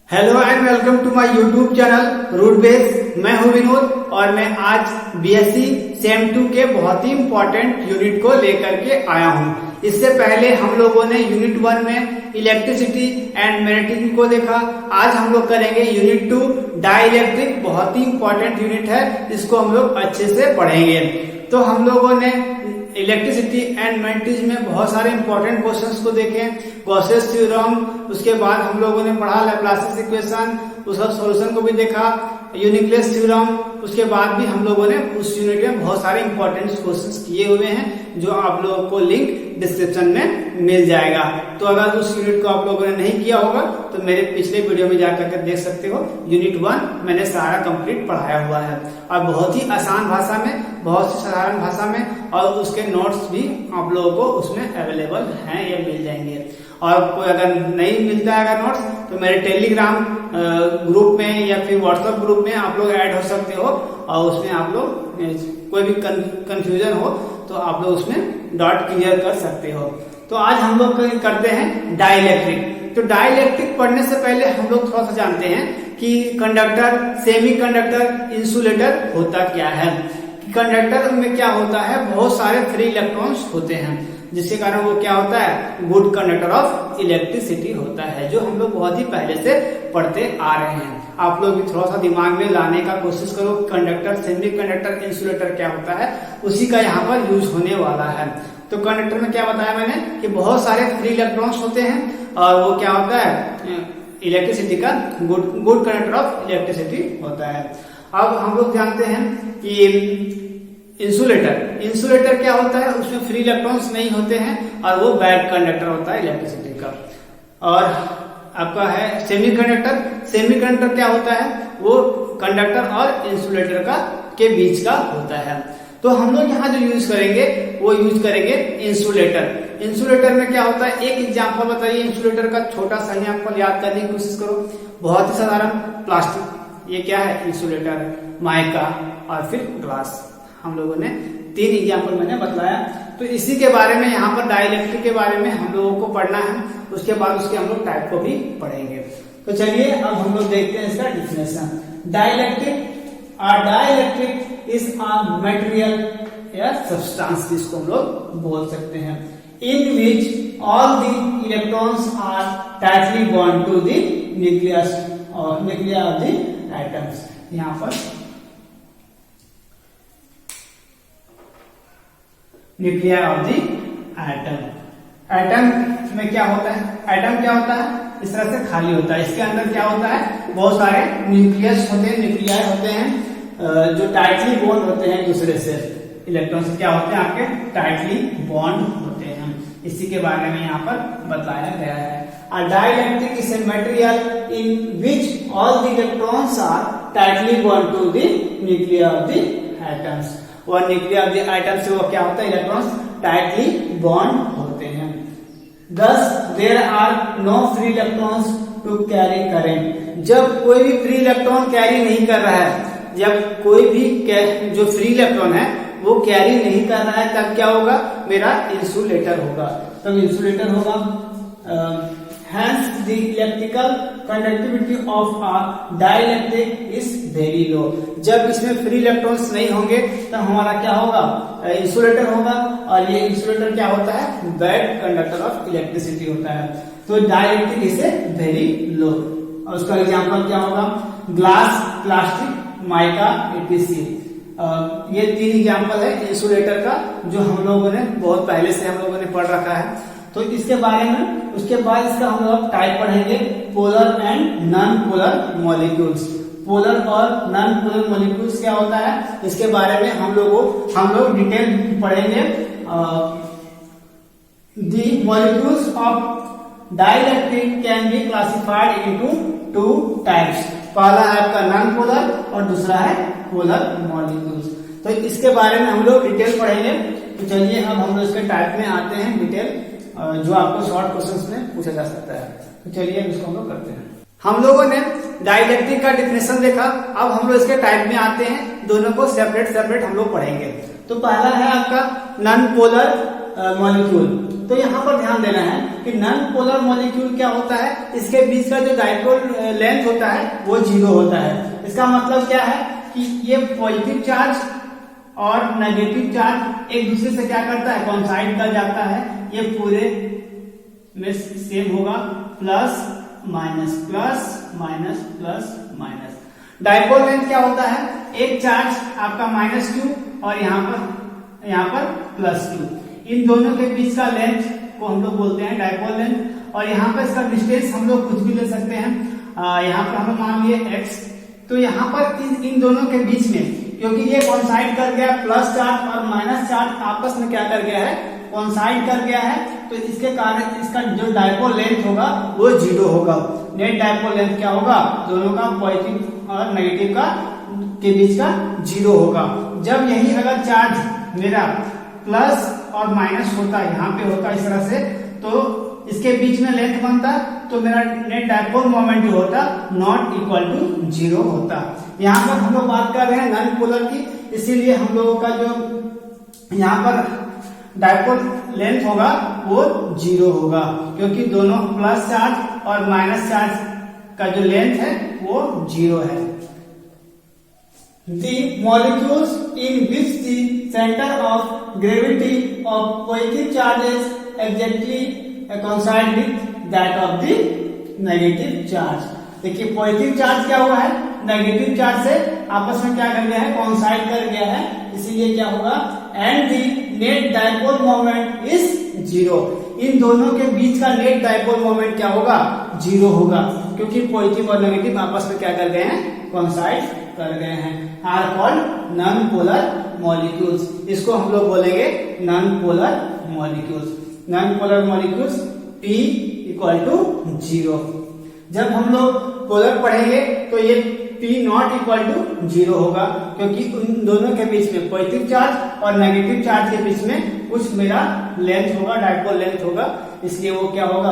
Hello and welcome to my YouTube channel root base. मैं हूं विनोद और मैं आज बीएससी सेम 2 के बहुत ही इंपॉर्टेंट यूनिट को लेकर के आया हूं। इससे पहले हम लोगों ने यूनिट 1 में इलेक्ट्रिसिटी एंड मैग्नेटिज्म को देखा। आज हम लोग करेंगे यूनिट 2 डाइलेक्ट्रिक। बहुत ही इंपॉर्टेंट यूनिट है, इसको हम लोग अच्छे से पढ़ेंगे। तो हम लोगों ने इलेक्ट्रिसिटी एंड मैग्नेटिज्म में बहुत सारे इंपॉर्टेंट क्वेश्चंस को देखे, गॉसेस थ्योरम, उसके बाद हम लोगों ने पढ़ा लैप्लास इक्वेशन, उसका सॉल्यूशन को भी देखा, यूनिक्लेस थ्योरम। उसके बाद भी हम लोगों ने उस यूनिट में बहुत सारे इंपॉर्टेंट क्वेश्चंस किए हुए हैं, जो आप लोगों को लिंक डिस्क्रिप्शन में मिल जाएगा। तो अगर उस यूनिट को आप लोगों ने नहीं किया होगा तो मेरे पिछले वीडियो में जाकर के देख सकते हो। यूनिट 1 मैंने सारा कंप्लीट पढ़ाया हुआ है और बहुत ही आसान भाषा में, बहुत ही साधारण भाषा में, और उसके नोट्स भी आप लोगों को उसमें अवेलेबल हैं या मिल जाएंगे। और कोई अगर नहीं मिलता है अगर नोट्स, तो मेरे टेलीग्राम ग्रुप में या फिर व्हाट्सएप ग्रुप में आप लोग ऐड हो सकते हो और उसमें आप लोग कोई भी कंफ्यूजन हो तो आप लोग उसमें डॉट क्लियर कर सकते हो। तो आज हम लोग करते हैं डाइलेक्ट्रिक। तो डाइलेक्ट्रिक पढ़ने से पहले हम लोग थोड़ा सा जानते हैं कि कंडक्टर, सेमी कंडक्टर, इंसुलेटर होता क्या है। कंडक्टर में क्या होता है, बहुत सारे फ्री इलेक्ट्रॉन्स होते हैं, जिसके कारण वो क्या होता है, गुड कंडक्टर ऑफ इलेक्ट्रिसिटी होता है, जो हम लोग बहुत ही पहले से पढ़ते आ रहे हैं। आप लोग भी थोड़ा सा दिमाग में लाने का कोशिश करो। कंडक्टर, सेमी कंडक्टर, इंसुलेटर क्या होता है, उसी का यहाँ पर यूज होने वाला है। तो कंडक्टर में क्या बताया मैंने कि बहुत सारे फ्री इलेक्ट्रॉन्स होते हैं और वो क्या होता है, इलेक्ट्रिसिटी का गुड कंडक्टर ऑफ इलेक्ट्रिसिटी होता है। अब हम लोग जानते हैं कि इंसुलेटर क्या होता है, उसमें फ्री इलेक्ट्रॉन्स नहीं होते हैं और वो बैड कंडक्टर होता है इलेक्ट्रिसिटी का। और आपका है सेमी कंडक्टर क्या होता है, वो कंडक्टर और इंसुलेटर का के बीच का होता है। तो हम लोग यहाँ जो यूज करेंगे वो यूज करेंगे इंसुलेटर में क्या होता है, एक एग्जांपल बताइए इंसुलेटर का, छोटा सा एग्जांपल याद करने की कोशिश करो। बहुत ही साधारण, प्लास्टिक, ये क्या है, इंसुलेटर, माइका और फिर ग्लास। हम लोगों ने 3 एग्जाम्पल मैंने बतलाया। तो इसी के बारे में यहाँ पर डाइलेक्ट्रिक के बारे में हम लोगों को पढ़ना है। उसके बाद उसके हम लोग टाइप को भी पढ़ेंगे। तो चलिए अब हम लोग देखते हैं इसका definition. Dielectric is a material या सब्सटेंस, जिसको हम लोग बोल सकते हैं, in which all the electrons are tightly bound to the nucleus और न्यूक्लियर ऑफ द एटम्स। यहाँ पर न्यूक्लियर ऑफ द एटम में क्या होता है, एटम क्या होता है, इस तरह से खाली होता है। इसके अंदर क्या होता है, बहुत सारे न्यूक्लियस होते हैं, न्यूक्लियाई होते हैं, जो टाइटली बॉन्ड होते हैं दूसरे से। इलेक्ट्रॉन से क्या होते हैं, आपके टाइटली बॉन्ड होते हैं। इसी के बारे में यहाँ पर बताया गया है। A dielectric is a material in which all the electrons are tightly bound to the nuclei of the atoms। और न्यूक्लियर ऑफ द एटम से वो क्या होता है, इलेक्ट्रॉन्स टाइटली बॉन्ड होते हैं। Thus there are no free electrons to carry current। जब कोई भी फ्री इलेक्ट्रॉन कैरी नहीं कर रहा है, जब कोई भी जो फ्री इलेक्ट्रॉन है वो कैरी नहीं कर रहा है, तब क्या होगा, मेरा इंसुलेटर होगा। तब इंसुलेटर होगा। Hence the electrical conductivity of a dielectric is very low। जब इसमें फ्री इलेक्ट्रॉन्स नहीं होंगे तब हमारा क्या होगा, इंसुलेटर होगा। और ये इंसुलेटर क्या होता है, बैड कंडक्टर ऑफ इलेक्ट्रिसिटी होता है। तो डाइलेक्ट्रिक इसे वेरी लो। और उसका एग्जांपल क्या होगा, ग्लास, प्लास्टिक, माइका, एटीसी। ये 3 एग्जांपल है इंसुलेटर का, जो हम लोगों ने बहुत पहले से हम लोगों ने पढ़ रखा है। तो इसके बारे में उसके बाद इसका हम लोग टाइप पढ़ेंगे, polar and non polar molecules. Polar और नॉन पोलर मॉलिक्यूल्स क्या होता है, इसके बारे में हम लोग डिटेल पढ़ेंगे। The molecules of dielectric can be classified into 2 types. पहला है आपका नॉन पोलर और दूसरा है पोलर मॉलिक्यूल्स। तो इसके बारे में हम लोग डिटेल पढ़ेंगे। तो चलिए अब हम लोग इसके टाइप में आते हैं, डिटेल जो आपको शॉर्ट क्वेश्चंस में पूछा जा सकता है। तो चलिए इसको हम लोग करते हैं। हम लोगों ने डाइलेक्ट्रिक का डिफिनेशन देखा, अब हम लोग इसके टाइप में आते हैं। दोनों को सेपरेट हम लोग पढ़ेंगे। तो पहला है आपका नॉन पोलर मॉलिक्यूल। तो यहाँ पर ध्यान देना है कि नॉन पोलर मॉलिक्यूल क्या होता है, इसके बीच का जो डाइपोल लेंथ होता है वो 0 होता है। इसका मतलब क्या है कि ये पॉजिटिव चार्ज और नेगेटिव चार्ज एक दूसरे से क्या करता है, कोइंसाइड कर जाता है। ये पूरे में सेम होगा, plus minus plus minus plus minus. Dipole length क्या होता है, एक चार्ज आपका -2 और यहाँ पर +2, इन दोनों के बीच का लेंथ को हम लोग बोलते हैं डाइपोल लेंथ। और यहाँ पर इसका डिस्टेंस हम लोग कुछ भी ले सकते हैं, यहाँ पर हम मान लिए x। तो यहाँ पर इन दोनों के बीच में, क्योंकि ये कोइंसाइड कर गया, प्लस चार्ज और माइनस चार्ज आपस में क्या कर गया है, कोइंसाइड कर गया है, तो इसके कारण इसका जो डाइपोल लेंथ होगा वो 0 होगा। नेट डाइपोल लेंथ क्या होगा, दोनों का पॉजिटिव और नेगेटिव का के बीच का 0 होगा। जब यही अगर चार्ज मेरा प्लस और माइनस होता, यहाँ पे होता इस तरह से, तो इसके बीच में लेंथ बनता, तो मेरा नेट डाइपोल मोमेंट जो होता नॉट इक्वल टू 0 होता। यहाँ पर हम लोग बात कर रहे हैं नॉन पोलर की, इसीलिए हम लोगों का जो यहाँ पर डाइपोल लेंथ होगा वो 0 होगा, क्योंकि दोनों प्लस चार्ज और माइनस चार्ज का जो लेंथ है वो 0 है। The molecules in which the center of gravity of positive charges exactly coincide with that of the negative charge। देखिए पॉजिटिव चार्ज क्या हुआ है, नेगेटिव चार्ज से आपस में क्या कर गया है, कोइंसाइड कर गया है, इसीलिए क्या होगा, and the net dipole moment is 0। इन दोनों के बीच का नेट डाइपोल मोमेंट क्या होगा, 0 होगा, क्योंकि पॉजिटिव और नेगेटिव आपस में क्या कर गए हैं, कोइंसाइड कर गए हैं। Are called non polar molecules. इसको हम लोग बोलेंगे non polar molecules. Non polar molecules P equal to 0। जब हम लोग पोलर पढ़ेंगे तो ये P नॉट इक्वल टू 0 होगा, क्योंकि उन दोनों के बीच में पॉजिटिव चार्ज और नेगेटिव चार्ज के बीच में कुछ मेरा लेंथ होगा, डाइपोल लेंथ होगा, इसलिए वो क्या होगा,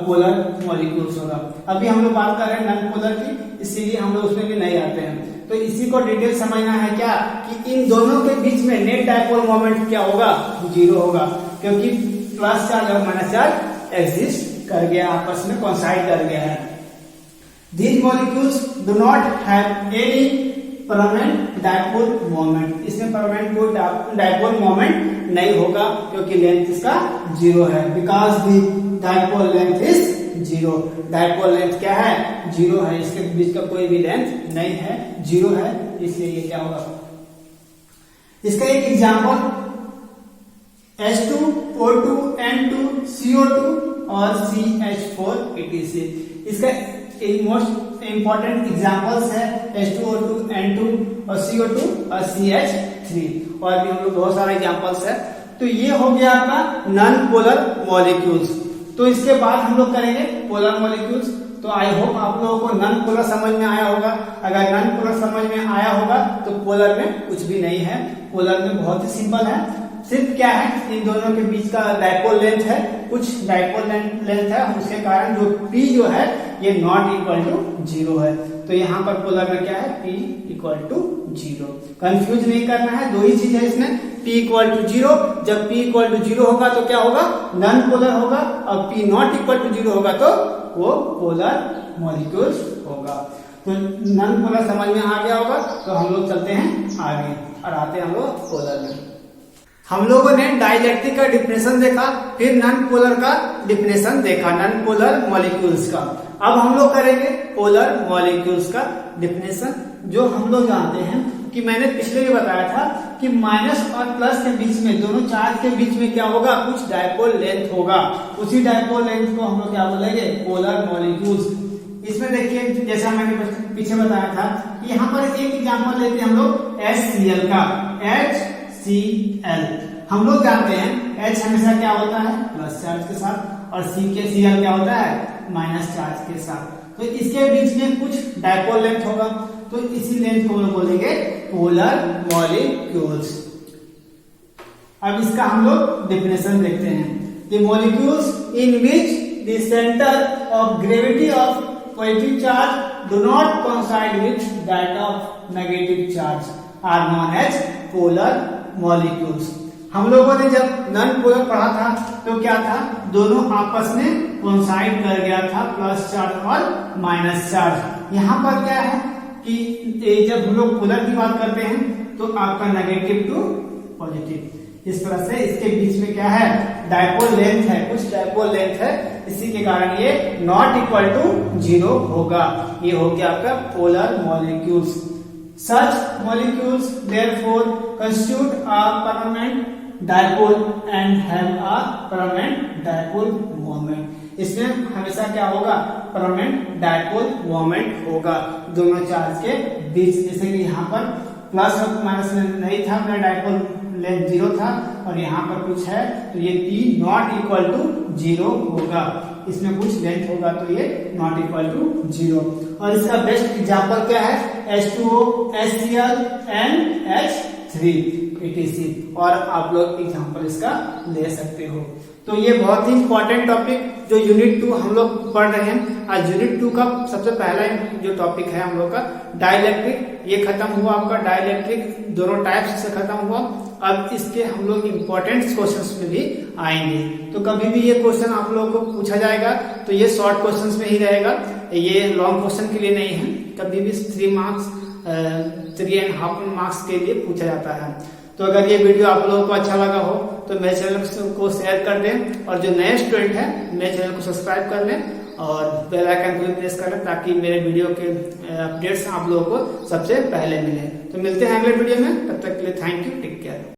पोलर मॉलिक्यूल्स होगा। अभी हम लोग बात कर रहे हैं नॉन पोलर की, इसीलिए हम लोग उसमें भी नहीं आते हैं। तो इसी को डिटेल समझना है क्या, कि इन दोनों के बीच में नेट डाइपोल मोमेंट क्या होगा, 0 होगा, क्योंकि प्लस चार्ज और माइनस चार्ज एग्जिस्ट कर गया, आपस में कोइंसाइड कर गया है। These molecules do not have any permanent dipole moment। इसमें परमानेंट कोई डाइपोल मोमेंट नहीं होगा, क्योंकि लेंथ इसका 0 है। Because the dipole length is 0। Dipole length क्या है, 0 है, इसके बीच का कोई भी लेंथ नहीं है, 0 है, इसलिए ये क्या होगा। इसका एक एग्जाम्पल H2O2 N2 CO2 और CH4 etc। इसका मोस्ट इंपॉर्टेंट एग्जांपल्स है H2O2 N2 और CO2 और CH3, और भी हम लोग बहुत सारे एग्जांपल्स है। तो ये हो गया आपका नॉन पोलर मॉलिक्यूल्स। तो इसके बाद हम लोग करेंगे पोलर मॉलिक्यूल्स। तो आई होप आप लोगों को नॉन पोलर समझ में आया होगा। अगर नॉन पोलर समझ में आया होगा तो पोलर में कुछ भी नहीं है, पोलर में बहुत ही सिंपल है। सिर्फ क्या है, इन दोनों के बीच का डाइपोल लेंथ है, कुछ डाइपोल लेंथ है, उसके कारण जो P जो है ये नॉट इक्वल टू 0 है। तो यहाँ पर पोलर में क्या है, P इक्वल टू 0। कंफ्यूज नहीं करना है, दो ही चीज है इसमें, P इक्वल टू 0। जब P इक्वल टू 0 होगा तो क्या होगा, नॉन पोलर होगा, और P नॉट इक्वल टू 0 होगा तो वो पोलर मॉलिक्यूल्स होगा। तो नॉन पोलर समझ में आ गया होगा। तो हम लोग चलते हैं आगे और आते हैं हम लोग पोलर में। हम लोगों ने डाइलेक्ट्रिक का डिफिनेशन देखा, फिर नॉन पोलर का डिफिनेशन देखा, नॉन पोलर मॉलिक्यूल्स का। अब हम लोग करेंगे पोलर मॉलिक्यूल्स का डिफिनेशन, जो हम लोग जानते हैं कि मैंने पिछले भी बताया था कि माइनस और प्लस के बीच में, दोनों चार्ज के बीच में क्या होगा, कुछ डाइपोल लेंथ होगा। उसी डाइपोल लेंथ को हम लोग क्या बोलेंगे, पोलर मॉलिक्यूल्स। इसमें देखिए जैसा मैंने पीछे बताया था, यहाँ पर एक एग्जाम्पल लेते हैं हम लोग HCl का, HCl। हम लोग जानते हैं H हमेशा क्या होता है, प्लस चार्ज के साथ, और Cl क्या होता है, माइनस चार्ज के साथ। तो इसके बीच में कुछ डाइपोल लेंथ होगा, तो इसी लेंथ को हम लोग बोलेंगे पोलर मॉलिक्यूल्स। अब इसका हम लोग डेफिनेशन देखते हैं। The molecules in which the centre of gravity of positive charge do not coincide with that of negative charge are known as polar molecules. हम लोगों ने जब नॉन पोलर पढ़ा था तो क्या था, दोनों आपस में कोइंसाइड कर गया था, प्लस चार्ज और माइनस चार्ज। यहाँ पर क्या है कि जब हम लोग पोलर की बात करते हैं तो आपका नेगेटिव टू पॉजिटिव, इस तरह से इसके बीच में क्या है, डायपोल लेंथ है, कुछ डायपोल लेंथ है, इसी के कारण ये नॉट इक्वल टू 0 होगा। ये हो गया आपका polar molecules. Such molecules therefore constitute a permanent dipole and have a permanent dipole moment. इसमें हमेशा क्या होगा, परमानेंट डायपोल मोमेंट होगा दोनों चार्ज के बीच। जैसे कि यहाँ पर प्लस और माइनस नहीं था, अपना डायपोल लेंथ 0 था, और यहाँ पर कुछ है तो ये P नॉट इक्वल टू 0 होगा। इसमें कुछ लेंथ होगा तो ये नॉट इक्वल टू 0। और इसका बेस्ट एग्जांपल क्या है, H2O, HCl and H3 etc। और आप लोग एग्जांपल इसका ले सकते हो। तो ये बहुत ही इंपॉर्टेंट टॉपिक जो यूनिट 2 हम लोग पढ़ रहे हैं। आज यूनिट 2 का सबसे पहला जो टॉपिक है हम लोग का डाइलेक्ट्रिक, ये खत्म हुआ आपका। डाइलेक्ट्रिक दोनों टाइप्स से खत्म हुआ। अब इसके हम लोग इम्पोर्टेंट क्वेश्चंस में भी आएंगे। तो कभी भी ये क्वेश्चन आप लोगों को पूछा जाएगा तो ये शॉर्ट क्वेश्चंस में ही रहेगा, ये लॉन्ग क्वेश्चन के लिए नहीं है। कभी भी 3 मार्क्स 3.5 मार्क्स के लिए पूछा जाता है। तो अगर ये वीडियो आप लोगों को अच्छा लगा हो तो मेरे चैनल को शेयर कर दें, और जो नए स्टूडेंट हैं मेरे चैनल को सब्सक्राइब कर लें और बेल आइकन को भी प्रेस कर लें, ताकि मेरे वीडियो के अपडेट्स आप लोगों को सबसे पहले मिले। तो मिलते हैं अगले वीडियो में, तब तक के लिए थैंक यू, टेक केयर।